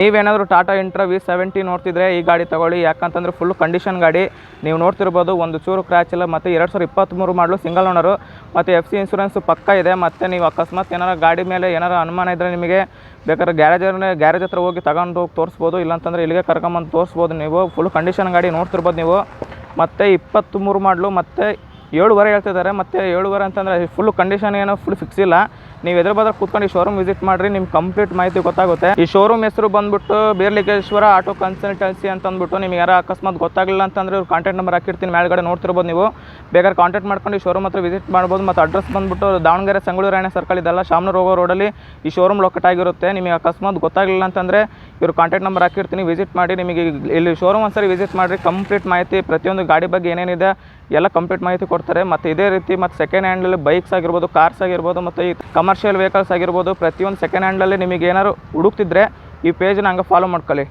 ನೀವೇನಾದರೂ Tata intra V70 ನೋಡ್ತಿದ್ರೆ ಈ ಗಾಡಿ ತಗೊಳ್ಳಿ. ಯಾಕಂತಂದರೆ ಫುಲ್ ಕಂಡೀಷನ್ ಗಾಡಿ. ನೀವು ನೋಡ್ತಿರ್ಬೋದು, ಒಂದು ಚೂರು ಕ್ರ್ಯಾಚ್ ಇಲ್ಲ. ಮತ್ತು 2023 ಮಾಡಲು ಸಿಂಗಲ್ ಓನರು. ಮತ್ತು FC ಇನ್ಸೂರೆನ್ಸ್ ಪಕ್ಕ ಇದೆ. ಮತ್ತು ನೀವು ಅಕಸ್ಮಾತ್ ಏನಾರು ಗಾಡಿ ಮೇಲೆ ಏನಾರು ಅನುಮಾನ ಇದ್ದರೆ ನಿಮಗೆ ಬೇಕಾದ್ರೆ ಗ್ಯಾರೇಜ್ ಹತ್ರ ಹೋಗಿ ತಗೊಂಡು ಹೋಗಿ ತೋರಿಸ್ಬೋದು. ಇಲ್ಲಾಂತಂದರೆ ಇಲ್ಲಿಗೆ ಕರ್ಕೊಂಬಂದು ತೋರಿಸ್ಬೋದು. ನೀವು ಫುಲ್ ಕಂಡೀಷನ್ ಗಾಡಿ ನೋಡ್ತಿರ್ಬೋದು ನೀವು. ಮತ್ತು 23 ಮಾಡಲು ಮತ್ತು 7.5 ಹೇಳ್ತಿದ್ದಾರೆ. ಮತ್ತು 7.5 ಅಂತಂದರೆ ಫುಲ್ ಕಂಡೀಷನ್ ಏನೋ ಫುಲ್ ಫಿಕ್ಸ್ ಇಲ್ಲ. ನೀವು ಎದುರು ಬದ್ರೆ ಕೂತ್ಕೊಂಡು ಈ ಶೋರೂಮ್ ವಿಸಿಟ್ ಮಾಡಿರಿ, ನಿಮ್ಗೆ ಕಂಪ್ಲೀಟ್ ಮಾಹಿತಿ ಗೊತ್ತಾಗುತ್ತೆ. ಈ ಶೋರೂಮ್ ಹೆಸರು ಬಂದುಬಿಟ್ಟು ಬೀರ್ಲಿಂಗೇಶ್ವರ ಆಟೋ ಕನ್ಸಲ್ಟೆನ್ಸಿ ಅಂತ ಅಂದ್ಬಿಟ್ಟು, ನಿಮ್ಗೆ ಯಾರು ಅಕಸ್ಮಾತ್ ಗೊತ್ತಾಗಲಿಲ್ಲ ಅಂತಂದರೆ ಇವ್ರು ಕಾಂಟ್ಯಾಕ್ಟ್ ನಂಬರ್ ಹಾಕಿರ್ತೀನಿ ಮೇಲ್ಗಡೆ ನೋಡ್ತಿರ್ಬೋದು. ನೀವು ಬೇಕಾದ್ರೆ ಕಾಂಟ್ಯಾಕ್ಟ್ ಮಾಡ್ಕೊಂಡು ಈ ಶೋರೂಮ್ ಹತ್ರ ವಿಸಿಟ್ ಮಾಡ್ಬೋದು. ಮತ್ತು ಅಡ್ರೆಸ್ ಬಂದುಬಿಟ್ಟು ದಾವಣಗೆರೆ ಸಂಗೊಳ್ಳಿ ರಾಯಣ್ಣ ಸರ್ಕಲ್ ಇದೆಲ್ಲ ಶಾಮನೂರು ಹೋಗೋ ರೋಡಲ್ಲಿ ಈ ಶೋರೂಮ್ ಲೊಕೇಟ್ ಆಗಿರುತ್ತೆ. ನಿಮಗೆ ಅಕಸ್ಮಾತ್ ಗೊತ್ತಾಗಲಿಲ್ಲ ಅಂತಂದರೆ ಇವ್ರು ಕಾಂಟ್ಯಾಕ್ಟ್ ನಂಬರ್ ಹಾಕಿರ್ತೀನಿ, ವಿಸಿಟ್ ಮಾಡಿ. ನಿಮಗೆ ಇಲ್ಲಿ ಶೋರೂಮ್ ಒಂದ್ಸರಿ ವಿಸಿಟ್ ಮಾಡಿರಿ, ಕಂಪ್ಲೀಟ್ ಮಾಹಿತಿ ಪ್ರತಿಯೊಂದು ಗಾಡಿ ಬಗ್ಗೆ ಏನೇನಿದೆ ಎಲ್ಲ ಕಂಪ್ಲೀಟ್ ಮಾಹಿತಿ ಕೊಡ್ತಾರೆ. ಮತ್ತು ಇದೇ ರೀತಿ ಮತ್ತು ಸೆಕೆಂಡ್ ಹ್ಯಾಂಡಲ್ಲಿ ಬೈಕ್ಸ್ ಆಗಿರ್ಬೋದು, ಕಾರ್ಸ್ ಆಗಿರ್ಬೋದು, ಮತ್ತು ಈ ಕಮರ್ಷಿಯಲ್ ವೆಹಿಕಲ್ಸ್ ಆಗಿರ್ಬೋದು, ಪ್ರತಿಯೊಂದು ಸೆಕೆಂಡ್ ಹ್ಯಾಂಡಲ್ಲಿ ನಿಮಗೆ ಏನಾದ್ರು ಹುಡುಕ್ತಿದ್ರೆ ಈ ಪೇಜ್ನ ಹಂಗೆ ಫಾಲೋ ಮಾಡ್ಕೊಳ್ಳಿ.